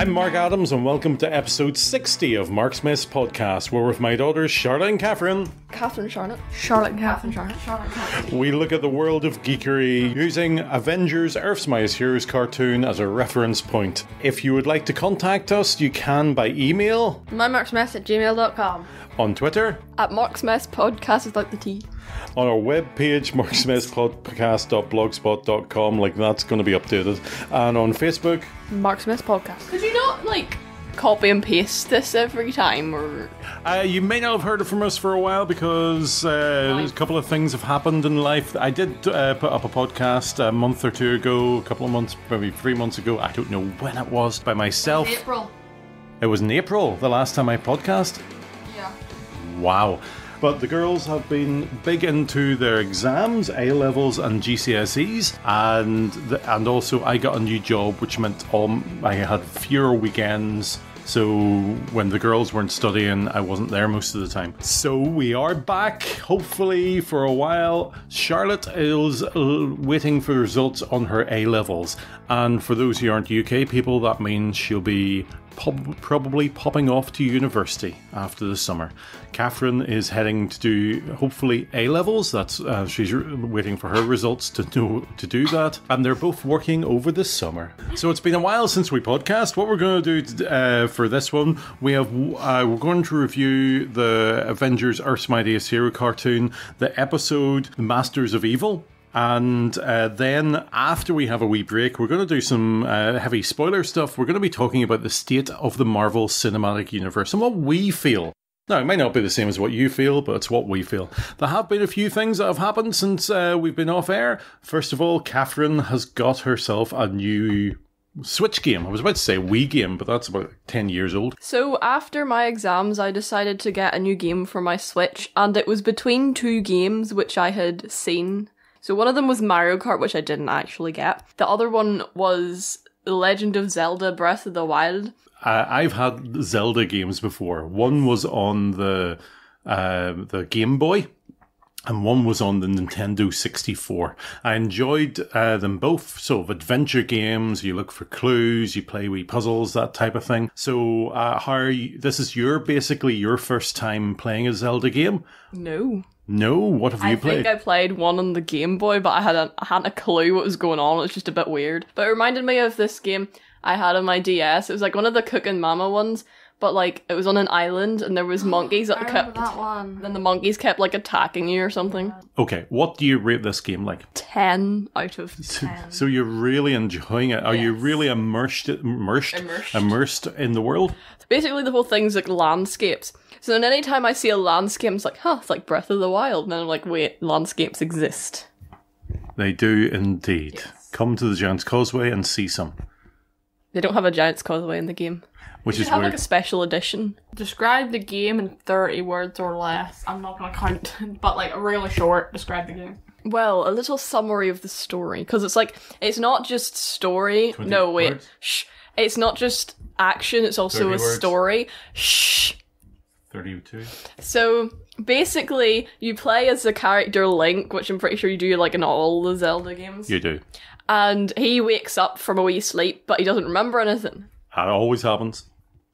I'm Mark Adams, and welcome to episode 60 of Marksmess Podcast, where with my daughters Charlotte and Catherine, we look at the world of geekery using Avengers Earths Mightiest Heroes cartoon as a reference point. If you would like to contact us, you can by email, mymarksmess@gmail.com, on Twitter, at Marksmess Podcast without the T, on our webpage, marksmesspodcast.blogspot.com, like that's going to be updated, and on Facebook, Marksmess Podcast. Could you not, copy and paste this every time, or...? You may not have heard it from us for a while because a couple of things have happened in life. I did put up a podcast a month or two ago, a couple of months, maybe 3 months ago, I don't know when it was, by myself. April. It was in April, the last time I podcast? Yeah. Wow. But the girls have been big into their exams, A-levels and GCSEs, and also I got a new job, which meant I had fewer weekends. So when the girls weren't studying, I wasn't there most of the time. So we are back, hopefully for a while. Charlotte is waiting for results on her A-levels. And for those who aren't UK people, that means she'll be probably popping off to university after the summer. Catherine is heading to do, hopefully, A-levels. That's she's waiting for her results to do that. And they're both working over the summer. So it's been a while since we podcast. What we're going to do for this one, we're going to review the Avengers Earths Mightiest Hero cartoon, the episode The Masters of Evil. And then after we have a wee break, we're going to do some heavy spoiler stuff. We're going to be talking about the state of the Marvel Cinematic Universe and what we feel. Now, it might not be the same as what you feel, but it's what we feel. There have been a few things that have happened since we've been off air. First of all, Catherine has got herself a new Switch game. I was about to say Wii game, but that's about 10 years old. So after my exams, I decided to get a new game for my Switch, and it was between two games which I had seen. So one of them was Mario Kart, which I didn't actually get. The other one was The Legend of Zelda Breath of the Wild. I've had Zelda games before. One was on the Game Boy, and one was on the Nintendo 64. I enjoyed them both. So adventure games, you look for clues, you play wee puzzles, that type of thing. So this is basically your first time playing a Zelda game? No, what have you played? I think I played one on the Game Boy, but I hadn't a clue what was going on. It was just a bit weird. But it reminded me of this game I had on my DS. It was like one of the Cookin' Mama ones, but it was on an island and there was monkeys that kept... that one. Then the monkeys kept attacking you or something. Okay, what do you rate this game like? 10 out of 10. So you're really enjoying it? Are you really immersed in the world? Basically the whole thing's landscapes. So then any time I see a landscape, it's it's like Breath of the Wild. And then I'm like, wait, landscapes exist. They do indeed. Yes. Come to the Giant's Causeway and see some. They don't have a Giant's Causeway in the game. Which is have weird. A special edition. Describe the game in 30 words or less. I'm not going to count, but really short. Describe the game. Well, a little summary of the story. Because it's not just story. No, wait. Words? Shh. It's not just action, it's also a words. story. Shh. 32. So, basically, you play as the character Link, which I'm pretty sure you do, in all the Zelda games. You do. And he wakes up from a wee sleep, but he doesn't remember anything. That always happens.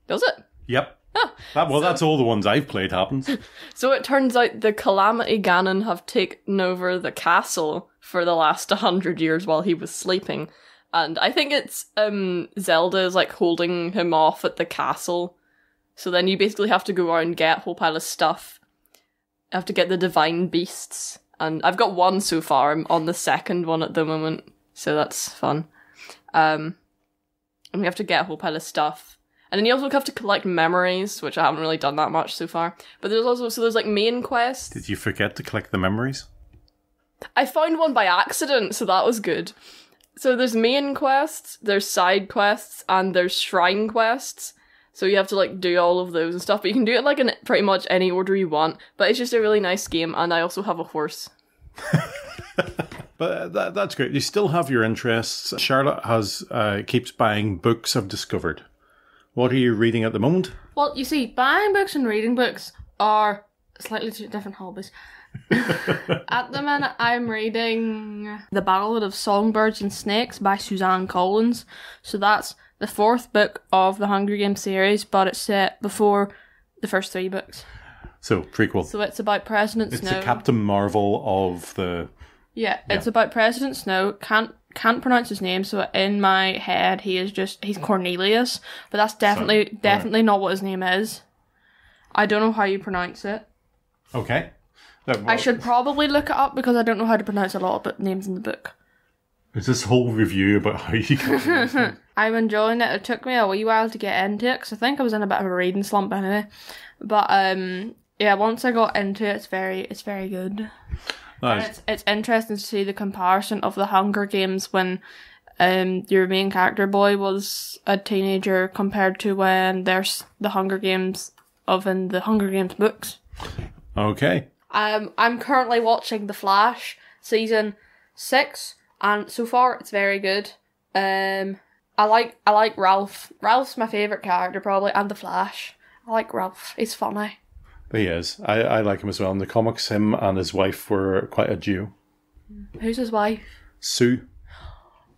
Does it? Yep. Oh. That's all the ones I've played happens. So it turns out the Calamity Ganon have taken over the castle for the last 100 years while he was sleeping. And I think it's Zelda is holding him off at the castle. So then you basically have to go out and get a whole pile of stuff. You have to get the divine beasts. And I've got one so far. I'm on the second one at the moment. So that's fun. And we have to get a whole pile of stuff. And then you also have to collect memories, which I haven't really done that much so far. But there's also, there's main quests. Did you forget to collect the memories? I found one by accident, so that was good. So there's main quests, there's side quests, and there's shrine quests. So you have to do all of those and stuff, but you can do it in pretty much any order you want. But it's just a really nice game, and I also have a horse. But that's great. You still have your interests. Charlotte keeps buying books, I've discovered. What are you reading at the moment? Well, you see, buying books and reading books are slightly two different hobbies. At the minute, I'm reading The Ballad of Songbirds and Snakes by Suzanne Collins. So that's the 4th book of the Hunger Games series, but it's set before the first 3 books. So, prequel. So it's about President Snow. It's the Captain Marvel of the... Yeah, it's about President Snow. Can't pronounce his name, so in my head he's Cornelius, but that's definitely not what his name is. I don't know how you pronounce it. Okay. I should probably look it up because I don't know how to pronounce a lot of names in the book. Is this whole review about how you can... I'm enjoying it. It took me a wee while to get into it because I think I was in a bit of a reading slump anyway. But yeah, once I got into it, it's very good. And it's interesting to see the comparison of the Hunger Games when your main character boy was a teenager compared to when there's the Hunger Games in the Hunger Games books. Okay. I'm currently watching The Flash season 6, and so far it's very good. I like Ralph. Ralph's my favourite character probably, and The Flash. I like Ralph. He's funny. He is. I like him as well. In the comics, him and his wife were quite a duo. Who's his wife? Sue.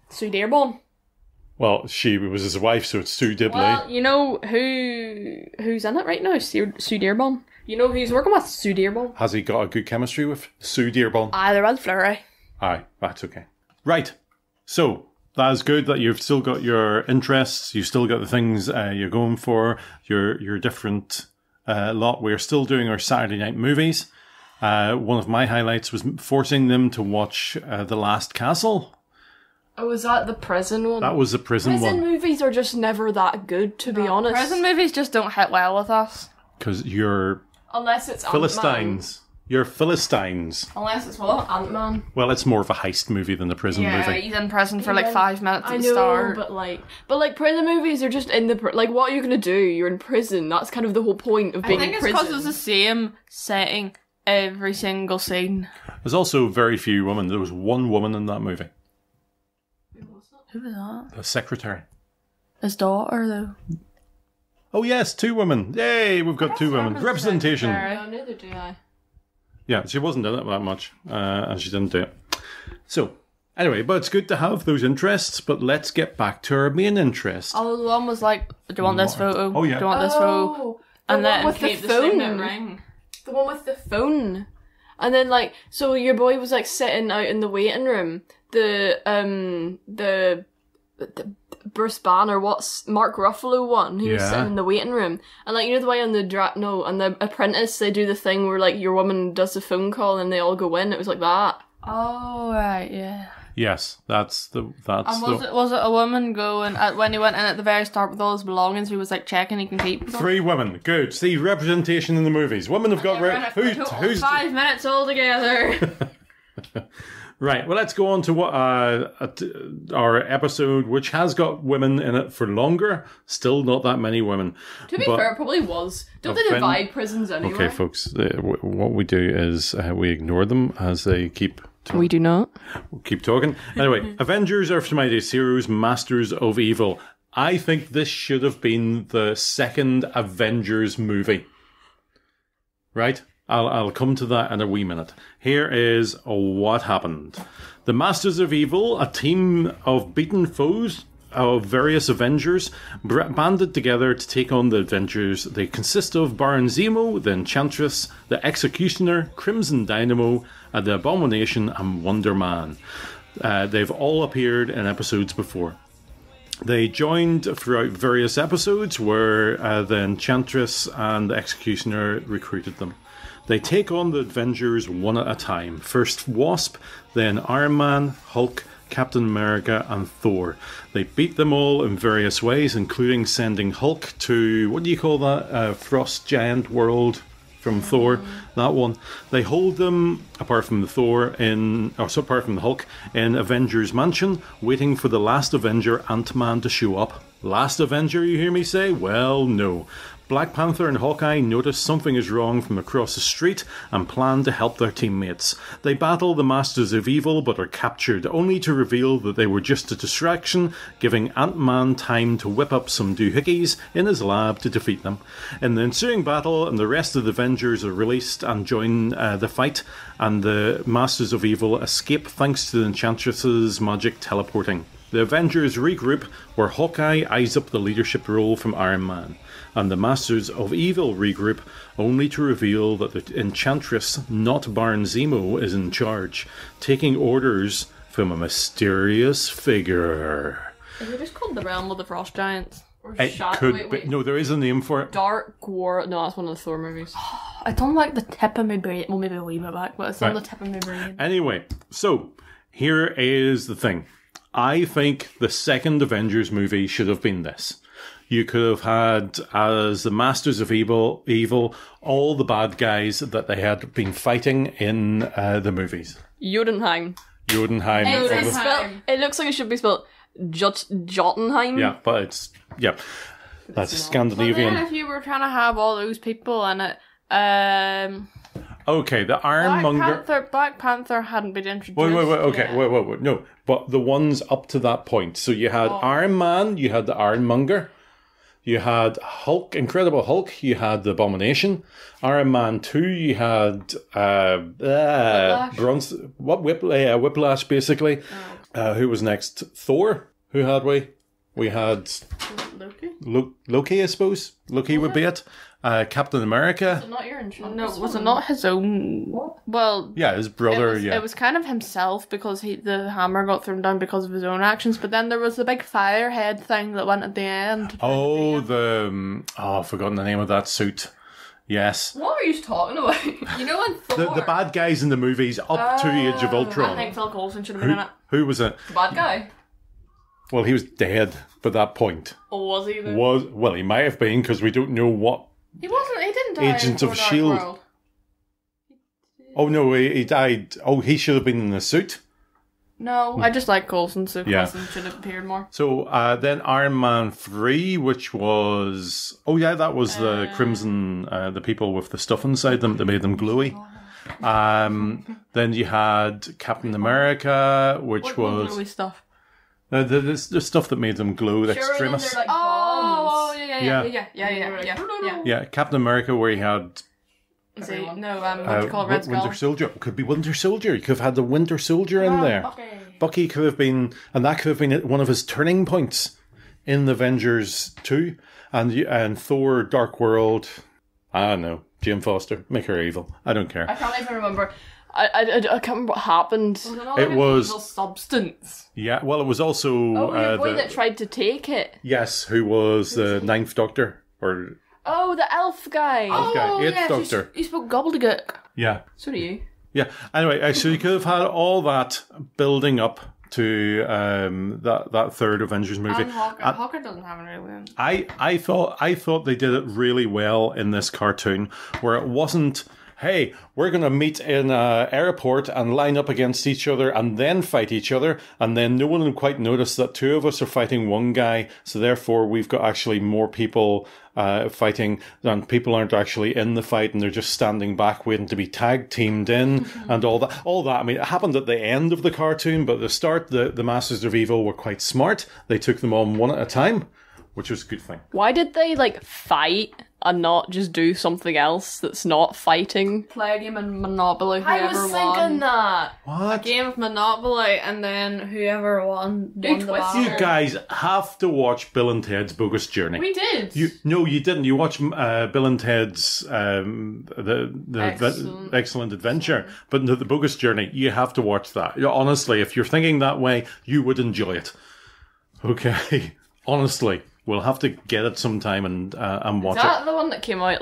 Sue Dearborn. Well, she was his wife, so it's Sue Dibley. Well, you know who's in it right now? Sue Dearborn. You know who he's working with? Sue Dearborn. Has he got a good chemistry with Sue Dearborn? Aye, they're Red Flurry. Aye, that's okay. Right. So, that is good that you've still got your interests, you've still got the things you're going for, your different lot. We're still doing our Saturday night movies. One of my highlights was forcing them to watch The Last Castle. Oh, was that the prison one? That was the prison one. Prison movies are just never that good, to be honest. Prison movies just don't hit well with us. Because you're Unless it's Philistines. You're Philistines. Unless it's what? Ant-Man. Well, it's more of a heist movie than a prison movie. Yeah, he's in prison for like 5 minutes I at know, the start. but like prison movies are just in the like, what are you gonna do? You're in prison. That's kind of the whole point of being I think in it's prison. because it's the same setting every single scene. There's also very few women. There was one woman in that movie. Who was that? The secretary. His daughter, though. Oh yes, 2 women. Yay, we've got 2 women. Representation. No, neither do I. Yeah, she wasn't in it that much, and she didn't do it. So, anyway, but it's good to have those interests, but let's get back to our main interest. Oh, the one was like, do you want this photo? Oh, yeah. Do you want this photo? And then with the keep phone. signet ring. The one with the phone. And then, like, so your boy was, like, sitting out in the waiting room. The Bruce Banner, what's Mark Ruffalo one? He was sitting in the waiting room. And, like, you know the way on on The Apprentice, they do the thing where, like, your woman does the phone call and they all go in. It was like that. Oh, right, yeah. Yes, that's And was it a woman going, when he went in at the very start with all his belongings, he was, like, checking he can keep them? 3 women. Good. See, representation in the movies. Women have got... Who's 5 minutes all together. Right, well, let's go on to what our episode, which has got women in it for longer. Still not that many women. To be fair, it probably was. Don't they divide prisons anyway? Okay, folks, what we do is we ignore them as they keep... We do not. We'll keep talking. Anyway, Avengers Earths Mightiest Heroes, Masters of Evil. I think this should have been the second Avengers movie. Right? I'll come to that in a wee minute. Here is what happened. The Masters of Evil, a team of beaten foes of various Avengers, banded together to take on the Avengers. They consist of Baron Zemo, the Enchantress, the Executioner, Crimson Dynamo, the Abomination, and Wonder Man. They've all appeared in episodes before. They joined throughout various episodes where the Enchantress and the Executioner recruited them. They take on the Avengers one at a time. First Wasp, then Iron Man, Hulk, Captain America, and Thor. They beat them all in various ways, including sending Hulk to, what do you call that? Frost Giant World from Thor. That one. They hold them, apart from the Hulk, in Avengers Mansion, waiting for the last Avenger, Ant-Man, to show up. Last Avenger, you hear me say? Well, no. Black Panther and Hawkeye notice something is wrong from across the street and plan to help their teammates. They battle the Masters of Evil but are captured, only to reveal that they were just a distraction, giving Ant-Man time to whip up some doohickeys in his lab to defeat them. In the ensuing battle, and the rest of the Avengers are released and join the fight, and the Masters of Evil escape thanks to the Enchantress's magic teleporting. The Avengers regroup, where Hawkeye eyes up the leadership role from Iron Man, and the Masters of Evil regroup, only to reveal that the Enchantress, not Baron Zemo, is in charge, taking orders from a mysterious figure. Is it just called the Realm of the Frost Giants? Or It could be. No, there is a name for it. Dark War. No, that's one of the Thor movies. It's on like the tip of my brain. Well, maybe a wee bit back, but it's on the tip of my brain. Anyway, so here is the thing. I think the second Avengers movie should have been this. You could have had, as the Masters of Evil, all the bad guys that they had been fighting in the movies. Jotunheim. Jotunheim. It looks like it should be spelled Jotunheim. Yeah, but that's Scandinavian. But then if you were trying to have all those people in it, okay, the Ironmonger. Black Panther hadn't been introduced. Wait. No, but the ones up to that point. So you had Iron Man, you had the Ironmonger, you had Hulk, Incredible Hulk, you had the Abomination. Iron Man 2, you had Whiplash, basically. Who was next? Thor. Who had we? We had Loki, I suppose. Loki would be it. Captain America. Was it not your insurance? No, was it not his own? What? Well, yeah, his brother. It was kind of himself because the hammer got thrown down because of his own actions. But then there was the big firehead thing that went at the end. I've forgotten the name of that suit. Yes. What are you talking about? You know, in Thor. The bad guys in the movies up to Age of Ultron. I think Phil Coulson should have been in it. Who was it? The bad guy. Well, he was dead by that point. Or was he? Well, he might have been because we don't know what. He wasn't. He didn't die. Agent of S.H.I.E.L.D. Oh no, he died. Oh, he should have been in the suit. No, I just like Coulson, so Coulson should have appeared more. So then Iron Man 3, which was... Oh yeah, that was the Crimson, the people with the stuff inside them that made them glowy. Then you had Captain America, which was... Glowy stuff? The stuff that made them glow, the extremists. Like Yeah, Captain America, where he had... What do you call it? Red Skull? Winter Soldier. It could be Winter Soldier. You could have had the Winter Soldier in there. Bucky could have been... And that could have been one of his turning points in the Avengers 2. And Thor, Dark World... I don't know. Jane Foster. Make her evil. I don't care. I can't even remember... I can't remember what happened. It was evil substance. Yeah, well, it was also the boy that tried to take it. Yes, who was the Ninth Doctor or the elf guy. Eighth Doctor. He spoke gobbledygook. Yeah. So do you. Yeah. Anyway, so you could have had all that building up to that third Avengers movie. And Hawker doesn't have any win. I thought they did it really well in this cartoon, where it wasn't, hey, we're going to meet in an airport and line up against each other and then fight each other, and then no one will quite notice that two of us are fighting one guy, so therefore we've got actually more people fighting, and people aren't actually in the fight and they're just standing back waiting to be tag teamed in and all that. I mean, it happened at the end of the cartoon, but at the start, the Masters of Evil were quite smart. They took them on one at a time, which was a good thing. Why did they, fight and not just do something else that's not fighting? Play a game of Monopoly, whoever I was won. thinking that. What? A game of Monopoly, and then whoever won the battle. You guys have to watch Bill and Ted's Bogus Journey. We did. No, you didn't. You watched Bill and Ted's Excellent Adventure, but the Bogus Journey, you have to watch that. Honestly, if you're thinking that way, you would enjoy it. Okay, honestly. We'll have to get it sometime and watch it. Is that the one that came out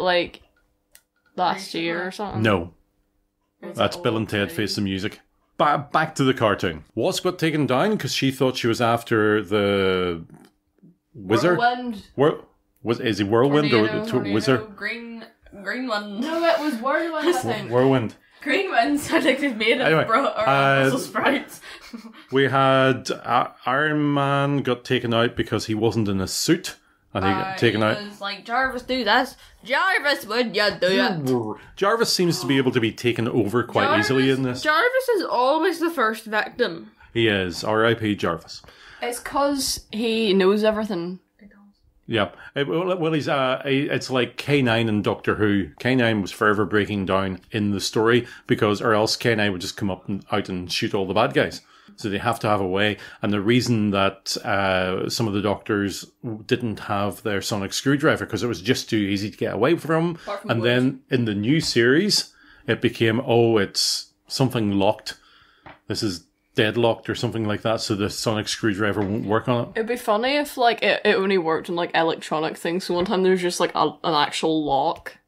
last year or something? No. That's Bill and Ted Face the Music. Back to the cartoon. Wasp got taken down because she thought she was after the wizard. Whirlwind. Is he Whirlwind or Wizard? Green one. No, it was Whirlwind, I think. Whirlwind. Green ones are like they've made of Brussels sprouts. We had Iron Man got taken out because he wasn't in a suit. And he got taken out. He was like, Jarvis, do this. Jarvis, would you do it? Jarvis seems to be able to be taken over quite easily in this. Jarvis is always the first victim. He is. R.I.P. Jarvis. It's because he knows everything. Yeah. Well, he's it's like K9 and Doctor Who. K9 was forever breaking down in the story or else K9 would just come up and out and shoot all the bad guys. So they have to have a way. And the reason that some of the doctors didn't have their sonic screwdriver, because it was just too easy to get away from. And then in the new series, it became, it's something locked. This is deadlocked or something like that, so the sonic screwdriver won't work on it. It'd be funny if, like, it only worked on, like, electronic things. So one time there was just, like, an actual lock.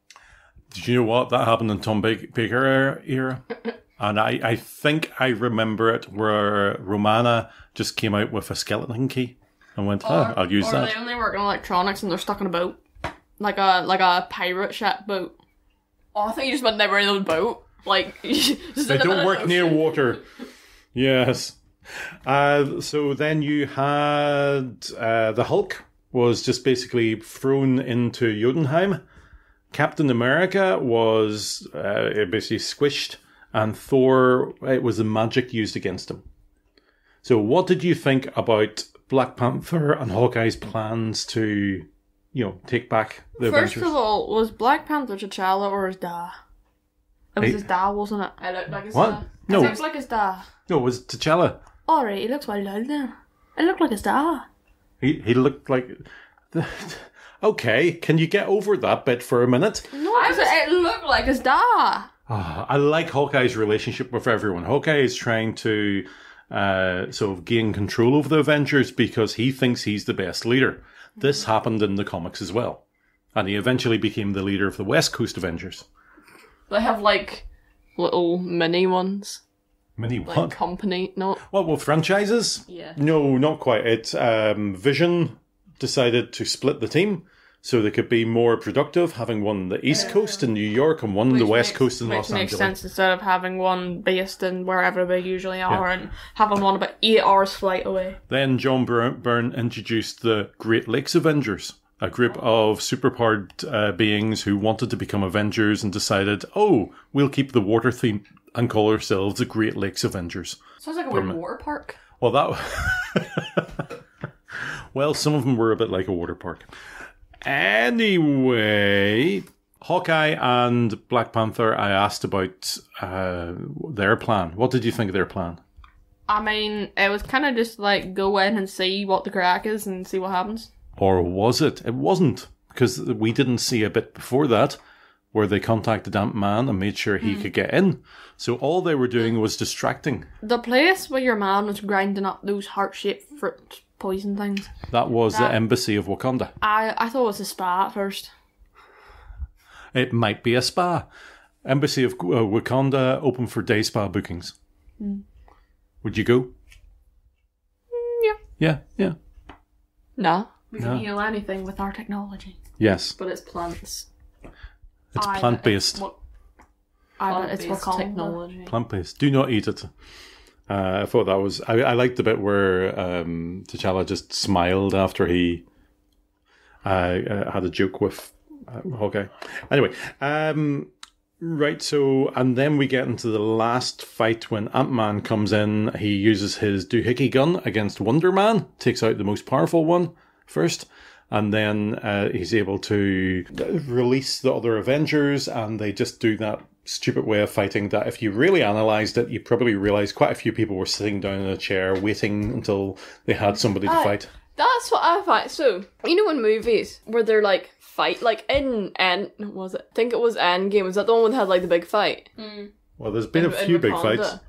Did you know what? That happened in Tom Baker era. And I think I remember it where Romana just came out with a skeleton key and went, I'll use that. Or they only work on electronics and they're stuck in a boat. Like a pirate ship boat. Oh, I think you just meant they were in a boat. Like, they don't work near water. Yes. So then you had the Hulk was just basically thrown into Jotunheim. Captain America was basically squished. And Thor, it was the magic used against him. So what did you think about Black Panther and Hawkeye's plans to, take back the Avengers? First of all, was Black Panther T'Challa or his dad? It was his dad, wasn't it? It looked like his what? dad. No. It looks like his dad. No, it was T'Challa. Alright, he looks well done then. It looked like his dad. He looked like... Okay, can you get over that bit for a minute? No, it looked like his dad. I like Hawkeye's relationship with everyone. Hawkeye is trying to sort of gain control over the Avengers because he thinks he's the best leader. This happened in the comics as well. And he eventually became the leader of the West Coast Avengers. They have, like, little mini ones. Mini Like, what? company, no. Well, franchises? Yeah. No, not quite. It's Vision decided to split the team so they could be more productive, having one on the East Coast in New York and one on the West Coast in Los Angeles. Which makes sense instead of having one based in wherever they usually are and having one about 8 hours flight away. Then John Byrne introduced the Great Lakes Avengers, a group of superpowered beings who wanted to become Avengers and decided, we'll keep the water theme and call ourselves the Great Lakes Avengers. Sounds like a weird water park. Well, well, some of them were a bit like a water park. Anyway, Hawkeye and Black Panther, I asked about their plan. What did you think of their plan? I mean, it was kind of just like go in and see what the crack is and see what happens. Or was it? It wasn't, because we didn't see a bit before that where they contacted Ant-Man and made sure he could get in. So all they were doing was distracting. The place where your man was grinding up those heart-shaped fruit poison things. That was the embassy of Wakanda. I thought it was a spa at first. It might be a spa. Embassy of Wakanda open for day spa bookings. Would you go? Yeah. No. We can heal anything with our technology. Yes. But it's plants. It's plant-based. It's Wakanda. Technology. Plant-based. Do not eat it. I thought that was... I liked the bit where T'Challa just smiled after he had a joke with Hawkeye. Anyway, right, so... And then we get into the last fight when Ant-Man comes in. He uses his doohickey gun against Wonder Man. Takes out the most powerful one first. And then he's able to release the other Avengers, and they just do that stupid way of fighting that if you really analysed it, you probably realise quite a few people were sitting down in a chair waiting until they had somebody to fight. That's what I find. So, you know in movies where they're like fight, like in was it? I think it was Endgame. Was that the one that had like the big fight? Well, there's been a few big fights.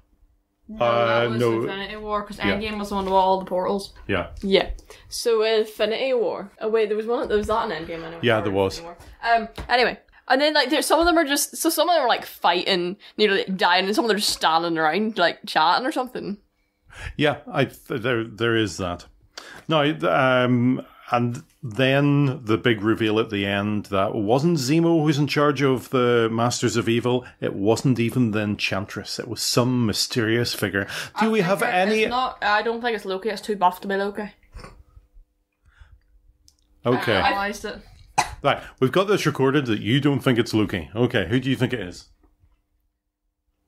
No, that was Infinity War, because Endgame was the one with all the portals. Yeah. Yeah. So Infinity War. Oh wait, there was that in Endgame anyway. Yeah, there was. Anyway. And then, like, some of them are just... So some of them are, like, fighting, nearly dying, and some of them are just standing around, like, chatting or something. Yeah, there is that. No, and then the big reveal at the end that wasn't Zemo who's in charge of the Masters of Evil. It wasn't even the Enchantress. It was some mysterious figure. Do we have any... I don't think it's Loki. It's too buff to be Loki. Okay. I realised it. Right, we've got this recorded that you don't think it's Loki. Okay, who do you think it is?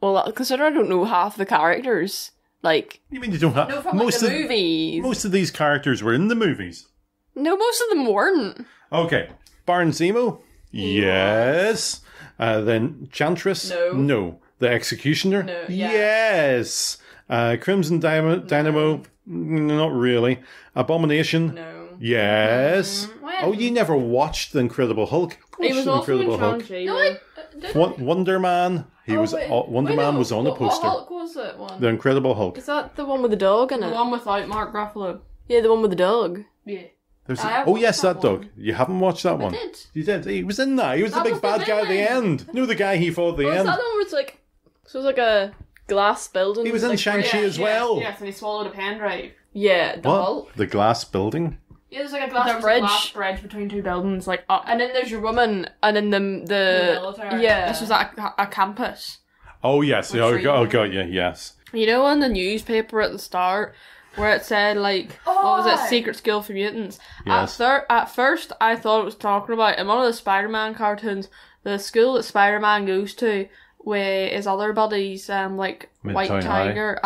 Well, considering I don't know half the characters, like... You mean you don't have... No, from most like, the movies. Most of these characters were in the movies. No, most of them weren't. Okay, Baron Zemo? Yes. Then Enchantress? No. No. The Executioner? No, yeah. Yes. Crimson Dynamo, not really. Abomination, No. yes. Oh, you never watched The Incredible Hulk? He was The also in Incredible Hulk. Shang-Chi. No, I didn't. Wonder Man. Wonder Man was on a poster. What Hulk was it one? The Incredible Hulk. Is that the one with the dog in The it? one without Mark Ruffalo. Yeah, the one with the dog. Yeah. Yes, that dog. You haven't watched that one. did. You did. He was in that. He was the That big was the bad guy at the villain. end. No, the guy he fought at the Was end. that the one where it's like... So it was like a glass building? He was in like, Shang-Chi as well. Yes, and he swallowed a pen drive. Yeah, the What? Hulk. The glass building? Yeah, there's like a The glass bridge between two buildings, like up. And then there's your woman, and then the military. yeah. This was at a campus. Oh, yes. With Oh, Freeman. got you. Yes. You know, in the newspaper at the start, where it said, like, what was it, Secret School for Mutants? Yes. At first, I thought it was talking about, in one of the Spider-Man cartoons, the school that Spider-Man goes to, with his other buddies, like, White Midtown Tiger,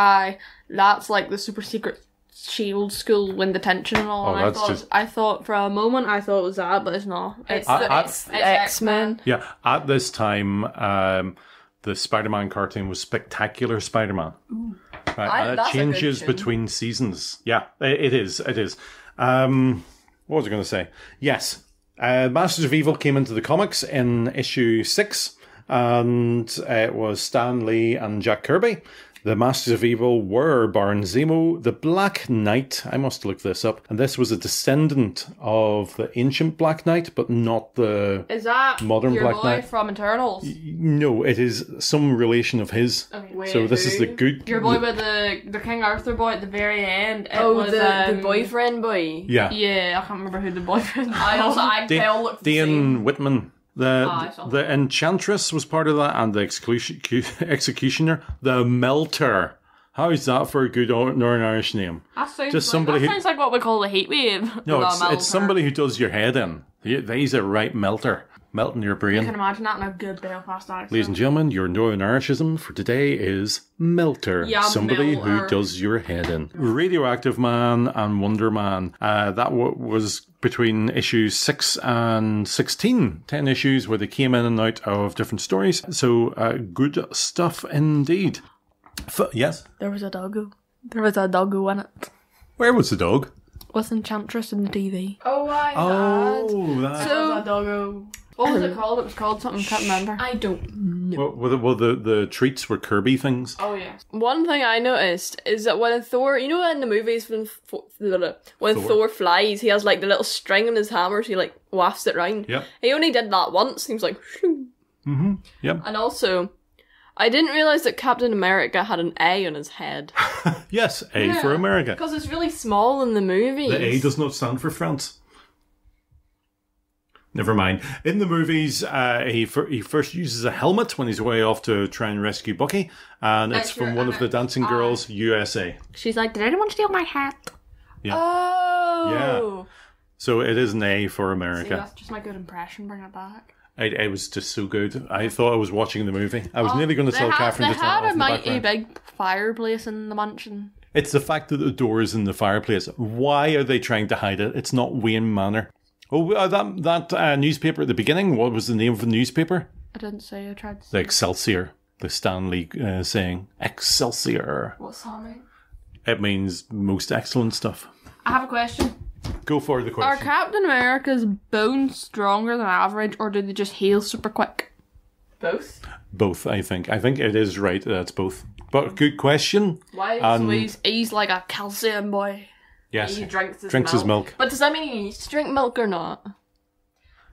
that's, like, the super secret shield school when detention and all. Oh, And that's I thought, for a moment, I thought it was that, but it's not. It's It's the X-Men. Yeah, at this time, the Spider-Man cartoon was Spectacular Spider-Man. Right, and it that's a good changes tune. between seasons. Yeah, it is. It is. What was I going to say? Yes, Masters of Evil came into the comics in issue 6, and it was Stan Lee and Jack Kirby. The Masters of Evil were Baron Zemo, the Black Knight. I must look this up. And this was a descendant of the ancient Black Knight, but not the... Is that Modern your Black boy Knight. from Eternals? No, it is some relation of his. Okay. So this is the good... Your boy with the King Arthur boy at the very end. It Oh, was, the boyfriend boy. Yeah. Yeah, I can't remember who the boyfriend was. They all look the same. Dean Whitman. I saw The Enchantress was part of that, and the Executioner. The Melter. How is that for a good Northern Irish name? That sounds like what we call the heat wave. No, The it's somebody who does your head in. He's a right melter. Melting your brain. I can imagine that in a good Belfast accent. Ladies and gentlemen, your Northern Irishism for today is melter. Yeah, Somebody who melter. does your head in. Radioactive Man and Wonder Man. That was between issues 6 and 16. 10 issues where they came in and out of different stories. So good stuff indeed. Yes? There was a doggo. There was a doggo in it. Where was the dog? With Enchantress in the TV. Oh, I Oh, that. There was a doggo. What was it called? It was called something, I can't remember. I don't know. Well, the treats were Kirby things. Oh, yeah. One thing I noticed is that when Thor, you know, in the movies when Thor flies, he has like the little string in his hammer, so he like wafts it round. Yep. He only did that once. He was like, shoo. Yep. And also, I didn't realise that Captain America had an A on his head. Yes, A for America. Because it's really small in the movies. The A does not stand for France. Never mind. In the movies, he first uses a helmet when he's away off to try and rescue Bucky, and it's from one of the dancing girls, USA. She's like, did anyone steal my hat? Yeah. Oh. Yeah. So it is an A for See, America. that's just my good impression, bring it back. It was just so good. I thought I was watching the movie. I was nearly going to tell Catherine They to turn it off had a in the mighty background. big fireplace in the mansion. It's the fact that the door is in the fireplace. Why are they trying to hide it? It's not Wayne Manor. Oh, that newspaper at the beginning, what was the name of the newspaper? I didn't say, I tried to The say. Excelsior. The Stanley saying, Excelsior. What's that mean? It means most excellent stuff. I have a question. Go for the Are question. Captain America's bones stronger than average, or do they just heal super quick? Both. Both, I think. I think it is right that it's both. But good question. Why? So he's like a calcium boy. Yes. He drinks his milk. But does that mean he needs to drink milk or not?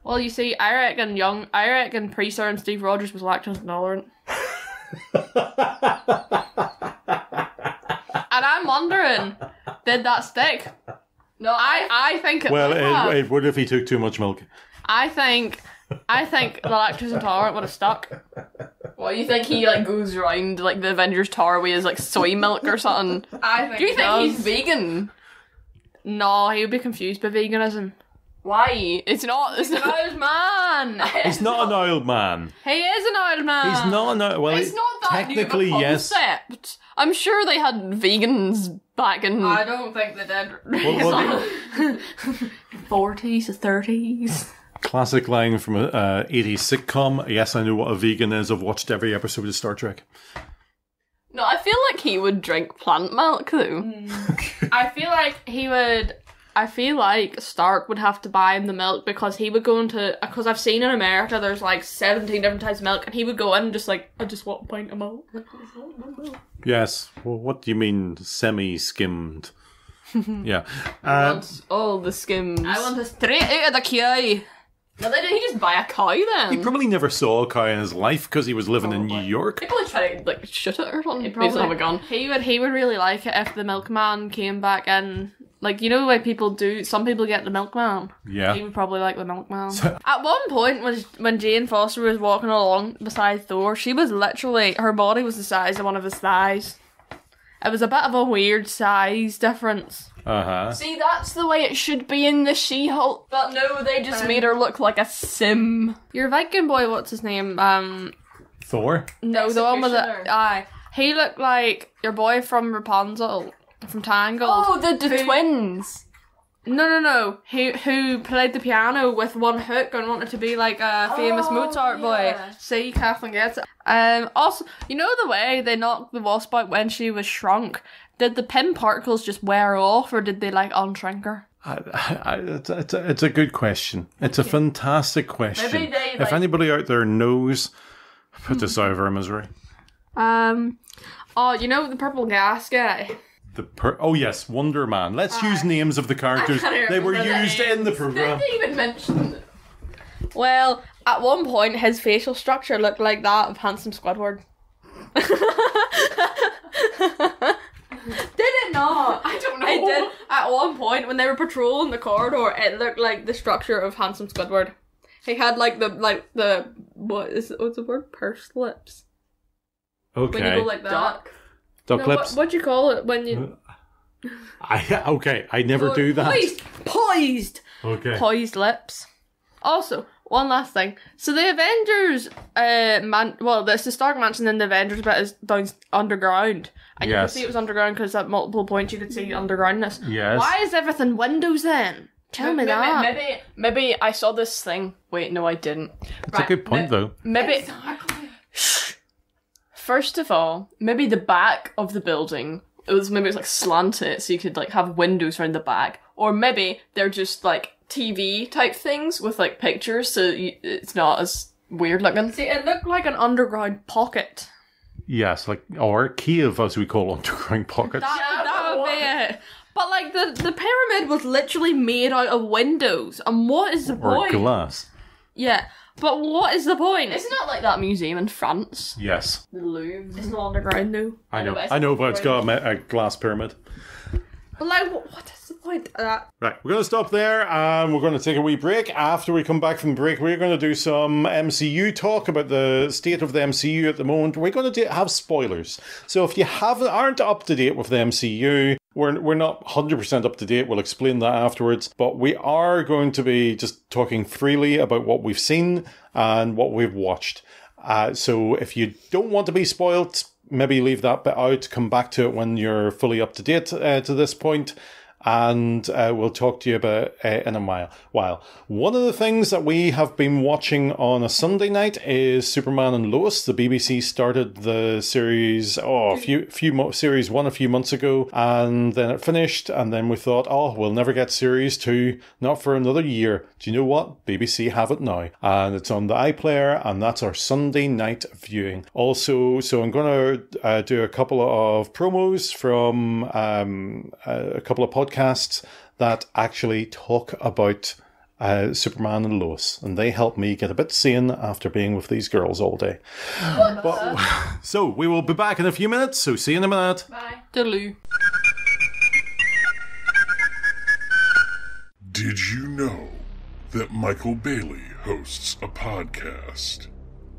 Well, you see, I reckon Priester and Steve Rogers was lactose intolerant. And I'm wondering, did that stick? No, I think it Well, would have. it would if he took too much milk. I think the lactose intolerant would have stuck. Well, you think he like goes around like the Avengers Tower with his like soy milk or something? I think Do you think he he's does. vegan? No, he would be confused by veganism. Why? It's not. It's He's an old man. He's not an oiled man. He is an old man. He's not an oil... Well, It's not that technically, new of a yes. concept. I'm sure they had vegans back in. I don't think they did. Well, 40s, 30s. classic line from a 80s sitcom. Yes, I know what a vegan is. I've watched every episode of Star Trek. No, I feel feel like he would drink plant milk, though. I feel like he would... I feel like Stark would have to buy him the milk because he would go into... Because I've seen in America there's like 17 different types of milk, and he would go in and just like, I just want a pint of milk. Yes. Well, what do you mean semi-skimmed? Yeah. I want all the skims. I want it straight out of the cow. No, did he just buy a cow then? He probably never saw a cow in his life because he was living in New York. He probably tried to like shoot it or something. He probably have a gun. He would really like it if the milkman came back in. Like, you know the way people do, some people get the milkman. Yeah. He would probably like the milkman. At one point, when Jane Foster was walking along beside Thor, she was literally, her body was the size of one of his thighs. It was a bit of a weird size difference. Uh-huh. See, that's the way it should be in the She-Hulk. But no, they just made her look like a sim. Your Viking boy, what's his name? Thor? No, the one with Executioner. the... Aye. He looked like your boy from Rapunzel. From Tangled. Oh, the twins. No. Who played the piano with one hook and wanted to be like a famous Mozart boy. See, Kathleen gets it. Also, you know the way they knocked the wasp out when she was shrunk? Did the pin particles just wear off, or did they like unshrink her? It's a good question. It's a fantastic question. Maybe they, if anybody out there knows, put this out of our misery. Oh, you know the purple gas guy? Oh yes, Wonder Man. Let's use names of the characters. They were used in the program. Didn't even mention it. Well, at one point his facial structure looked like that of handsome Squidward. Did it not? I don't know. It did. At one point when they were patrolling the corridor, it looked like the structure of handsome Squidward. He had what's the word? Pursed lips. Okay. When you go like that. Duck lips. What do you call it when you... I never do that. Poised! Okay. Poised lips. Also, one last thing. So the Avengers, it's the Stark Mansion in the Avengers bit is down underground. And you could see it was underground because at multiple points you could see undergroundness. Yes. Why is everything windows then? Tell me that. Maybe I saw this thing. Wait, no, I didn't. That's a good point, though. Maybe. Exactly. First of all, maybe the back of the building, it was like slanted, so you could like have windows around the back. Or maybe they're just like TV type things with like pictures, so it's not as weird looking. See, it looked like an underground pocket. Yes, or cave as we call underground pockets. That would be it. But like the pyramid was literally made out of windows, and what is the point? Or glass. Yeah. But what is the point? Isn't it like that museum in France? Yes. The Louvre. It's not underground though. I know, but it's got a glass pyramid. But like, what is the point of that? Right, we're going to stop there and we're going to take a wee break. After we come back from the break, we're going to do some MCU talk about the state of the MCU at the moment. We're going to have spoilers. So if you aren't up to date with the MCU, we're not 100% up to date. We'll explain that afterwards. But we are going to be just talking freely about what we've seen and what we've watched. So if you don't want to be spoiled, maybe leave that bit out. Come back to it when you're fully up to date to this point. And we'll talk to you about in a while. One of the things that we have been watching on a Sunday night is Superman and Lois. The BBC started the series, series 1 a few months ago, and then it finished, and then we thought, we'll never get series 2, not for another year. Do you know what? BBC have it now. And it's on the iPlayer, and that's our Sunday night viewing. Also, so I'm going to do a couple of promos from a couple of podcasts that actually talk about Superman and Lois, and they help me get a bit sane after being with these girls all day. So we will be back in a few minutes, so see you in a minute. Bye. Toodaloo. Did you know that Michael Bailey hosts a podcast?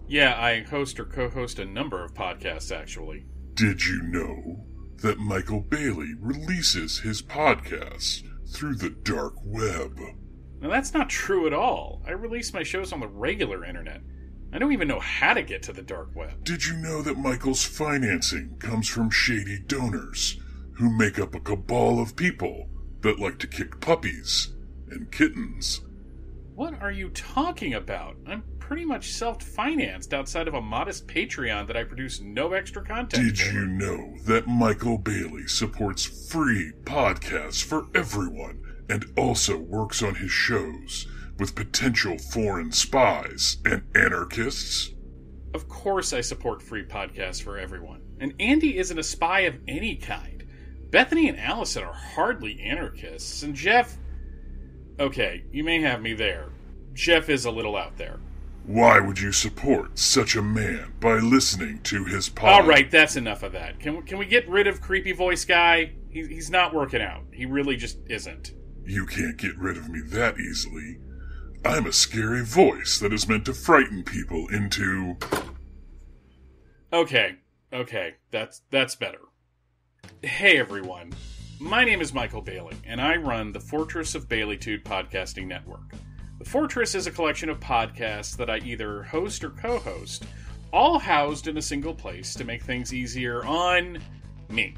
Yeah, I host or co-host a number of podcasts, actually. Did you know that Michael Bailey releases his podcasts through the dark web? Now, that's not true at all. I release my shows on the regular internet. I don't even know how to get to the dark web. Did you know that Michael's financing comes from shady donors who make up a cabal of people that like to kick puppies and kittens? What are you talking about? I'm pretty much self-financed outside of a modest Patreon that I produce no extra content. Did you know that Michael Bailey supports free podcasts for everyone and also works on his shows with potential foreign spies and anarchists? Of course I support free podcasts for everyone. And Andy isn't a spy of any kind. Bethany and Allison are hardly anarchists, and Jeff... Okay, you may have me there. Jeff is a little out there. Why would you support such a man by listening to his pod? All right, that's enough of that. Can we get rid of creepy voice guy? He's not working out. He really just isn't. You can't get rid of me that easily. I'm a scary voice that is meant to frighten people into... Okay, that's better. Hey everyone, my name is Michael Bailey, and I run the Fortress of Baileytude podcasting network. The Fortress is a collection of podcasts that I either host or co-host, all housed in a single place to make things easier on me.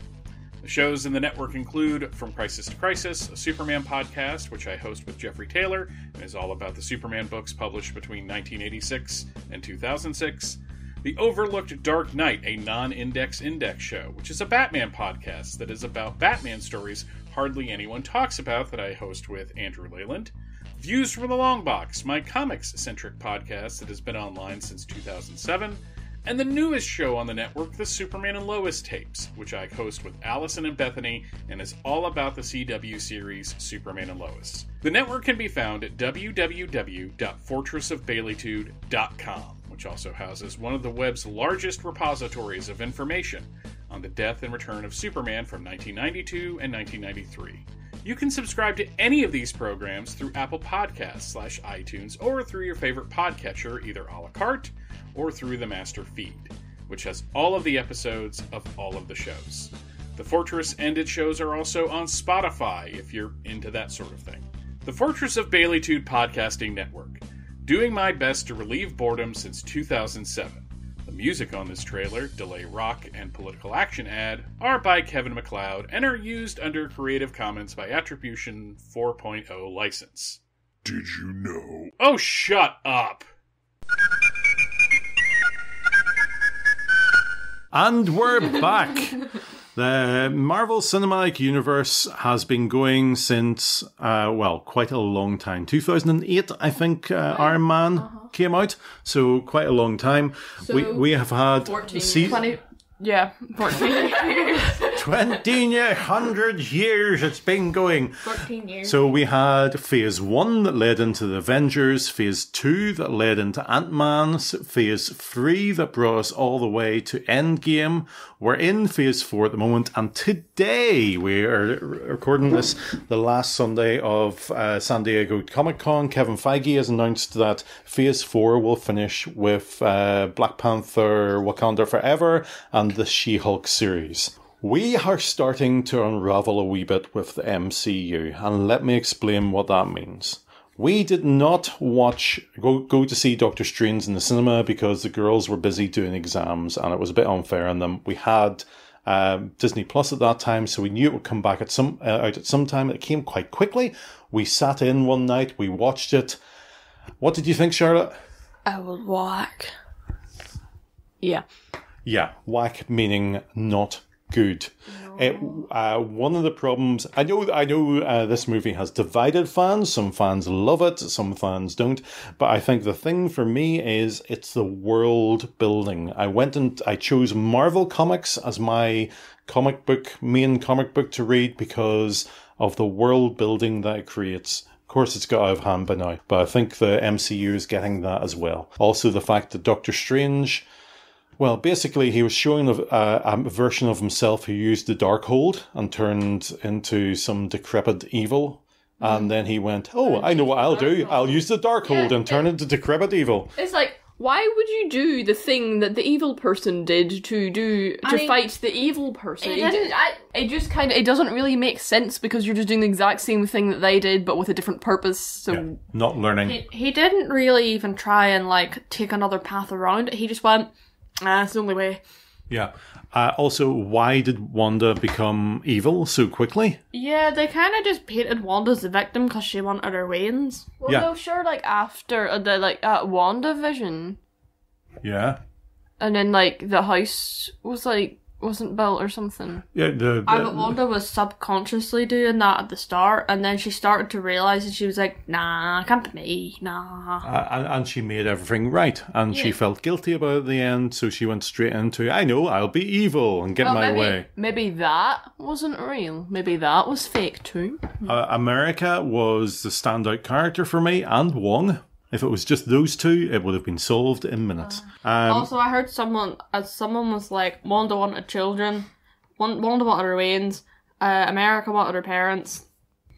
The shows in the network include From Crisis to Crisis, a Superman podcast, which I host with Jeffrey Taylor, and is all about the Superman books published between 1986 and 2006. The Overlooked Dark Knight, a non-index show, which is a Batman podcast that is about Batman stories hardly anyone talks about that I host with Andrew Leyland. Views from the Long Box, my comics-centric podcast that has been online since 2007. And the newest show on the network, the Superman and Lois tapes, which I host with Allison and Bethany and is all about the CW series Superman and Lois. The network can be found at www.fortressofbaileytude.com, which also houses one of the web's largest repositories of information on the death and return of Superman from 1992 and 1993. You can subscribe to any of these programs through Apple Podcasts / iTunes or through your favorite podcatcher, either a la carte or through the master feed, which has all of the episodes of all of the shows. The Fortress and its shows are also on Spotify, if you're into that sort of thing. The Fortress of Baileytude Podcasting Network. Doing my best to relieve boredom since 2007. The music on this trailer, Delay Rock, and Political Action ad are by Kevin MacLeod and are used under Creative Commons by Attribution 4.0 license. Did you know? Oh, shut up! And we're back. The Marvel Cinematic Universe has been going since, quite a long time. 2008, I think, Iron Man came out. So quite a long time. So we have had 14 100 years it's been going. 14 years. So we had Phase 1 that led into the Avengers, Phase 2 that led into Ant-Man, Phase 3 that brought us all the way to Endgame. We're in Phase 4 at the moment, and today we are recording this the last Sunday of San Diego Comic-Con. Kevin Feige has announced that Phase 4 will finish with Black Panther, Wakanda Forever, and the She-Hulk series. We are starting to unravel a wee bit with the MCU, and let me explain what that means. We did not go to see Doctor Strange in the cinema because the girls were busy doing exams, and it was a bit unfair on them. We had Disney Plus at that time, so we knew it would come back out at some time. It came quite quickly. We sat in one night, we watched it. What did you think, Charlotte? I was whack. Yeah. Yeah, whack meaning not good. One of the problems, I know this movie has divided fans. Some fans love it, some fans don't. But I think the thing for me is it's the world building. I chose Marvel Comics as my main comic book to read because of the world building that it creates. Of course, it's got out of hand by now, but I think the MCU is getting that as well. Also, the fact that Doctor Strange, well, basically, he was showing a version of himself who used the Darkhold and turned into some decrepit evil. And then he went, I know what I'll do. I'll use the Darkhold and turn into decrepit evil. It's like, why would you do the thing that the evil person did to fight the evil person? It doesn't really make sense because you're just doing the exact same thing that they did, but with a different purpose. So yeah, not learning. He didn't really even try and take another path around it. He just went, it's the only way. Yeah. Also, why did Wanda become evil so quickly? Yeah, they kind of just painted Wanda as the victim because she wanted her wings. Well, Yeah. no, sure, like, after the, like, WandaVision, Yeah. and then, like, the house was, like, wasn't built or something. Yeah. But Wanda was subconsciously doing that at the start, and then she started to realise, and she was like, nah, can't be me, nah. And she made everything right, and she felt guilty about it at the end, so she went straight into, I know, I'll be evil and get my way. Maybe that wasn't real. Maybe that was fake too. America was the standout character for me, and Wong. If it was just those two, it would have been solved in minutes. Also, I heard someone was like, Wanda wanted children, Wanda wanted her wings, America wanted her parents.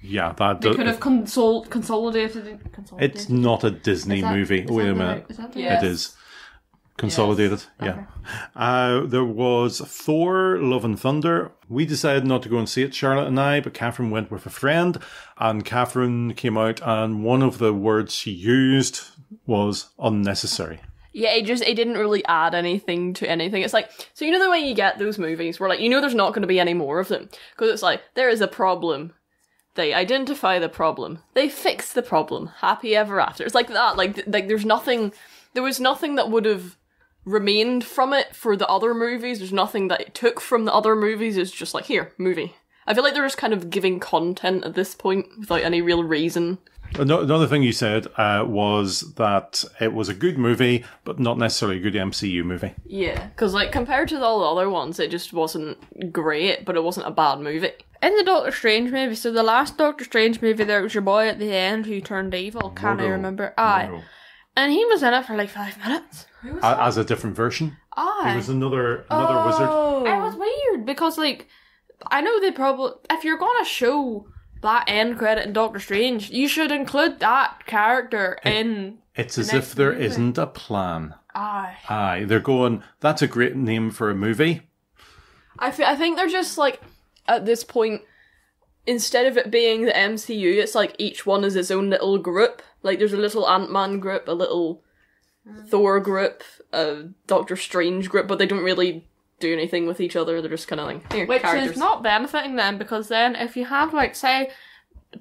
Yeah, that They could have consolidated. It's not a Disney movie. Wait a minute. Is that Yes. It is. Consolidated, Yes. yeah. There was Thor, Love and Thunder. We decided not to go and see it, Charlotte and I, but Catherine went with a friend, and Catherine came out, and one of the words she used was unnecessary. Yeah, it didn't really add anything to anything. It's like, so you know the way you get those movies where, like, you know there's not going to be any more of them? Because it's like, there is a problem. They identify the problem. They fix the problem. Happy ever after. It's like that. Like there was nothing that would have remained from it for the other movies. There's nothing that it took from the other movies. It's just like, here, movie. I feel like they're just kind of giving content at this point without any real reason. Another thing you said was that it was a good movie, but not necessarily a good MCU movie. Yeah, because like compared to all the other ones, it just wasn't great, but it wasn't a bad movie. In the Doctor Strange movie, so the last Doctor Strange movie, there was your boy at the end who turned evil. Can't I remember? Aye. Mordo. And he was in it for like 5 minutes. As a different version. Aye. He was another wizard. It was weird because, like, I know they probably, if you're gonna show that end credit in Doctor Strange, you should include that character in. It's as if there isn't a plan. Aye. They're going, that's a great name for a movie. I think they're just like, at this point, instead of it being the MCU, it's like each one is its own little group. Like there's a little Ant-Man group, a little Thor group, a Doctor Strange group, but they don't really do anything with each other. They're just kind of like, here, Which characters. is not benefiting them, because then if you have, like, say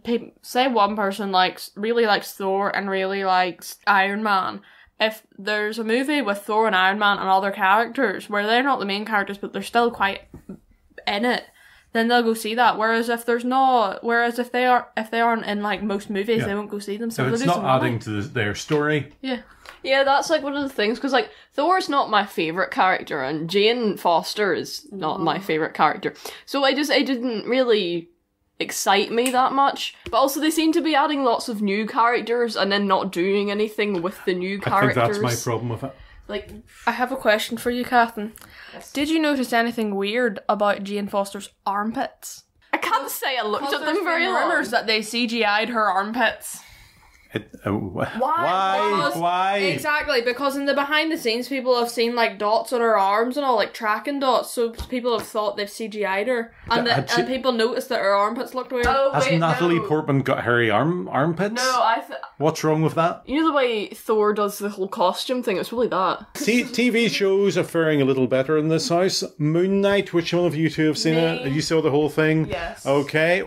one person really likes Thor and really likes Iron Man, if there's a movie with Thor and Iron Man and other characters where they're not the main characters but they're still quite in it, then they'll go see that. Whereas if they aren't in like most movies, they won't go see them. So If it's not adding to their story. Yeah, that's like one of the things, because like Thor's not my favourite character and Jane Foster is not my favourite character. So it didn't really excite me that much. But also they seem to be adding lots of new characters and then not doing anything with the new characters. I think that's my problem with it. Like, I have a question for you, Catherine. Yes. Did you notice anything weird about Jane Foster's armpits? I can't say I looked at them very long. Rumours that they CGI'd her armpits. Why? Exactly, because in the behind the scenes, people have seen like dots on her arms and all, like tracking dots, so people have thought they've CGI'd her, and people noticed that her armpits looked weird. Has Natalie Portman got hairy armpits? No, What's wrong with that? You know the way Thor does the whole costume thing? It's really that. TV shows are faring a little better in this house. Moon Knight, which one of you two have seen it? You saw the whole thing? Yes. Okay.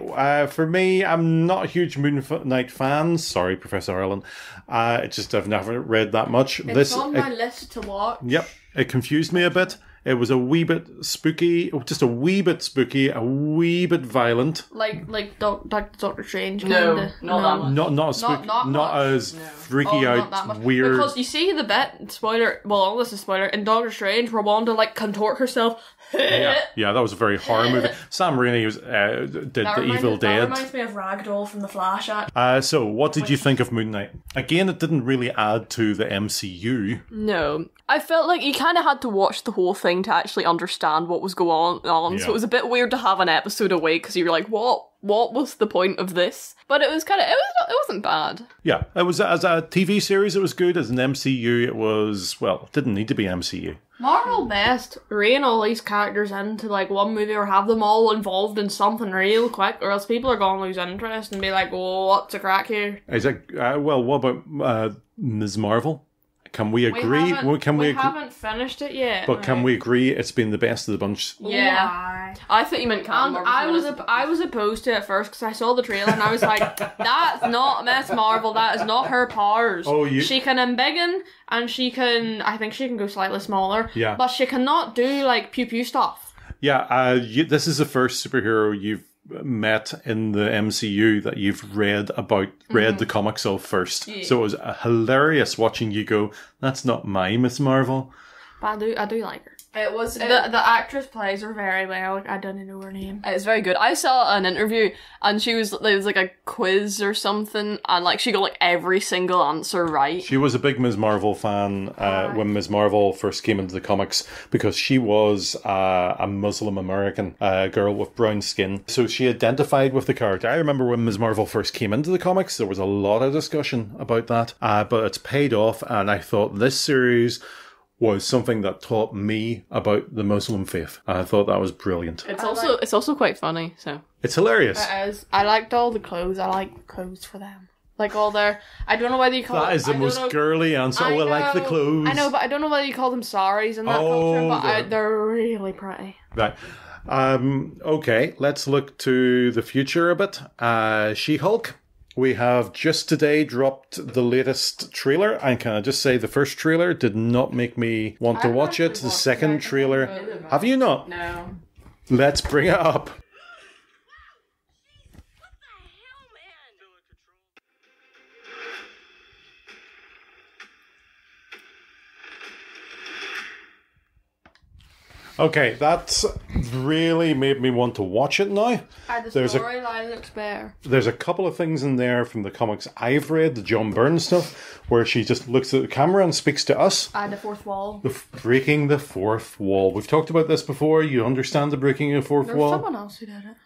For me, I'm not a huge Moon Knight fan. Sorry, Professor Ireland. I've never read that much. It's on my list to watch. Yep. It confused me a bit. It was a wee bit spooky, just a wee bit spooky, a wee bit violent. Like Doctor Strange. No, kinda. not that much. Not as spooky, not as freaky out, weird. Because you see the bit, spoiler, well, all this is spoiler, in Doctor Strange where Wanda like contort herself. Yeah, that was a very horror movie. Sam Raimi did The Evil Dead. That reminds me of Ragdoll from the Flash act. So, what did you think of Moon Knight? Again, it didn't really add to the MCU. No. I felt like you kind of had to watch the whole thing to actually understand what was going on, so it was a bit weird to have an episode away, because you were like, what was the point of this? But it was it wasn't bad. Yeah, it was, as a TV series, it was good. As an MCU, it was, well, it didn't need to be MCU. Marvel best rein all these characters into like one movie, or have them all involved in something real quick, or else people are going to lose interest and be like, oh, what's the crack here? Is it, what about Ms. Marvel? can we agree? We haven't finished it yet. But can we agree it's been the best of the bunch? Yeah. I thought you meant Captain Marvel. I was opposed to it at first because I saw the trailer and I was like, that's not Miss Marvel. That is not her powers. She can embiggen and I think she can go slightly smaller. Yeah. But she cannot do like pew pew stuff. Yeah. This is the first superhero you've met in the MCU that you've read the comics of first. Yeah. So it was hilarious watching you go, that's not my Miss Marvel. But I do like her. It was the actress plays her very well. Like, I don't know her name. It's very good. I saw an interview and there was like a quiz or something and like she got like every single answer right. She was a big Ms. Marvel fan when Ms. Marvel first came into the comics because she was a Muslim American girl with brown skin. So she identified with the character. I remember when Ms. Marvel first came into the comics, there was a lot of discussion about that. But it's paid off and I thought this series was something that taught me about the Muslim faith. And I thought that was brilliant. It's also quite funny, so. It's hilarious. It is. I liked all the clothes. I like clothes for them. Like all their, I don't know whether you call that is the most girly answer. I like the clothes. I know, but I don't know whether you call them saris in that culture, but they're really pretty. Right. Okay, let's look to the future a bit. She-Hulk. We have just today dropped the latest trailer, and can I just say the first trailer did not make me want to watch it. The second trailer... Have you not? No. Let's bring it up. Okay, that's really made me want to watch it now. The storyline looks better. There's a couple of things in there from the comics I've read, the John Byrne stuff, where she just looks at the camera and speaks to us. The fourth wall. Breaking the fourth wall. We've talked about this before. You understand the breaking of the fourth wall? There's someone else who did it.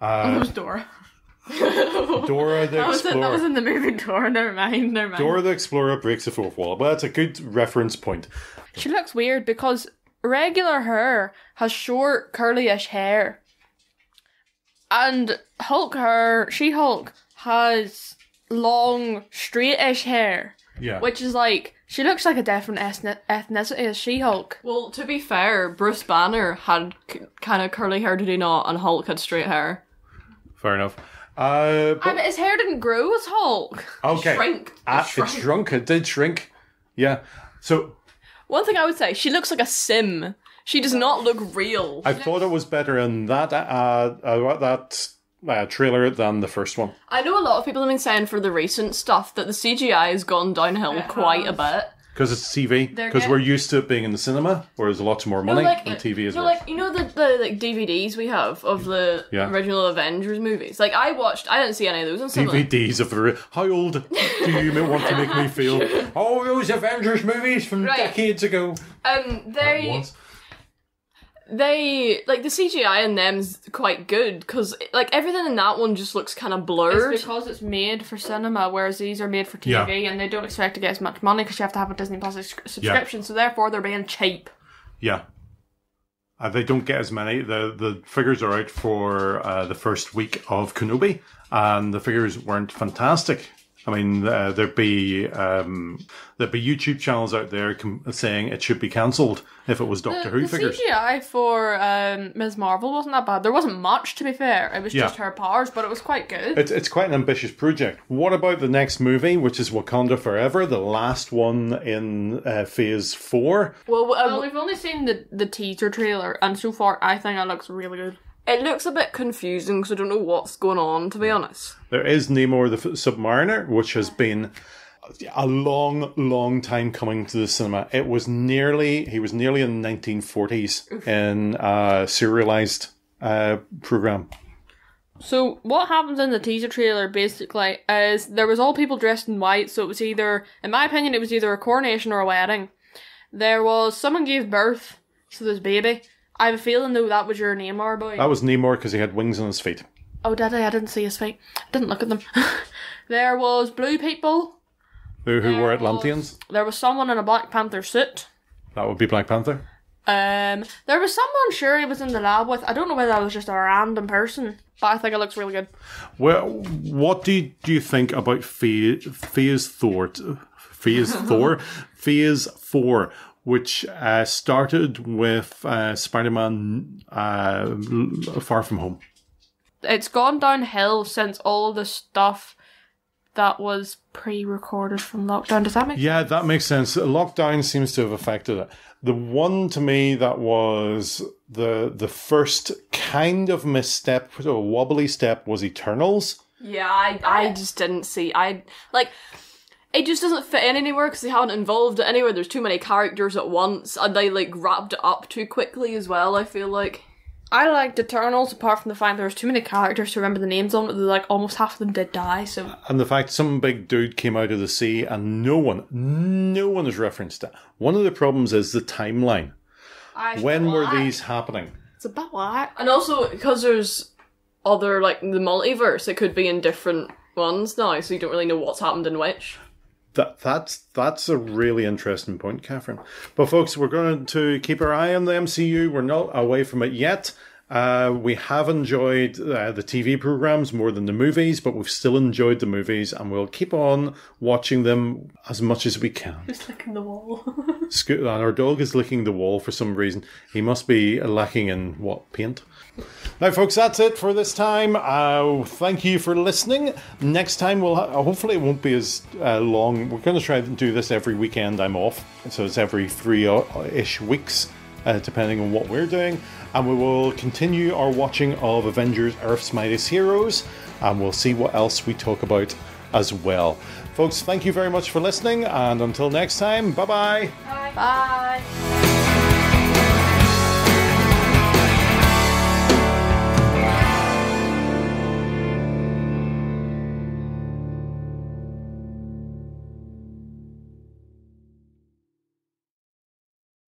It was Dora. Dora the Explorer. That was in the movie Dora. Never mind. Dora the Explorer breaks the fourth wall. Well, that's a good reference point. She looks weird because regular her has short, curly-ish hair. And She-Hulk, has long, straight-ish hair. Yeah. Which is like, she looks like a different ethnicity as She-Hulk. Well, to be fair, Bruce Banner had kind of curly hair, did he not? And Hulk had straight hair. Fair enough. But his hair didn't grow as Hulk. Okay. It shrunk. It did shrink. Yeah. So... One thing I would say, she looks like a sim. She does not look real. I thought it was better in that trailer than the first one. I know a lot of people have been saying for the recent stuff that the CGI has gone downhill quite a bit. Because it's TV. Because we're used to it being in the cinema, where there's lots more money, and TV as well. Like, you know the DVDs we have of the original Avengers movies? Like, I didn't see any of those in cinema. DVDs of the... How old do you want to make me feel? Oh, those Avengers movies from decades ago. They like the CGI in them's quite good because like everything in that one just looks kind of blurred. It's because it's made for cinema, whereas these are made for TV, and they don't expect to get as much money because you have to have a Disney Plus subscription. So therefore, they're being cheap. Yeah, they don't get as many. The figures are out for the first week of Kenobi, and the figures weren't fantastic. I mean, there'd be YouTube channels out there saying it should be cancelled if it was Doctor Who figures. The CGI for Ms. Marvel wasn't that bad. There wasn't much, to be fair. It was just her powers, but it was quite good. It's quite an ambitious project. What about the next movie, which is Wakanda Forever, the last one in Phase 4? Well, we've only seen the teaser trailer, and so far I think it looks really good. It looks a bit confusing because I don't know what's going on, to be honest. There is Namor the Submariner, which has been a long, long time coming to the cinema. He was nearly in the 1940s in a serialized program. So what happens in the teaser trailer basically is there was all people dressed in white, so it was either, in my opinion, it was either a coronation or a wedding. There was someone gave birth to this baby. I have a feeling, though, that was your Namor boy. That was Namor because he had wings on his feet. Oh, did I? I didn't see his feet. I didn't look at them. There was blue people. Who were Atlanteans? There was someone in a Black Panther suit. That would be Black Panther. There was someone Shuri was in the lab with. I don't know whether that was just a random person, but I think it looks really good. Well, what do you think about Phase 4, which started with Spider-Man Far From Home? It's gone downhill since all the stuff that was pre-recorded from lockdown. Does that make sense? Yeah, that makes sense. Lockdown seems to have affected it. The one to me that was the first kind of misstep, a wobbly step, was Eternals. Yeah, I just didn't see. It just doesn't fit in anywhere because they haven't involved it anywhere. There's too many characters at once, and they wrapped it up too quickly as well, I feel like. I liked Eternals, apart from the fact there was too many characters to remember the names on it. Almost half of them did die, so... And the fact some big dude came out of the sea and no one has referenced it. One of the problems is the timeline. When were these happening? It's a bit whack. And also, because there's other, the multiverse, it could be in different ones now, so you don't really know what's happened in which. That's a really interesting point, Catherine. But folks, we're going to keep our eye on the MCU. We're not away from it yet. We have enjoyed the TV programs more than the movies, but we've still enjoyed the movies, and we'll keep on watching them as much as we can. Just licking the wall. Our dog is licking the wall for some reason. He must be lacking in, paint? Now, folks, that's it for this time. Thank you for listening. Next time, hopefully it won't be as long. We're going to try and do this every weekend I'm off. So it's every 3-ish weeks, depending on what we're doing. And we will continue our watching of Avengers Earths Mightiest Heroes. And we'll see what else we talk about as well. Folks, thank you very much for listening. And until next time, bye-bye. Bye. Bye.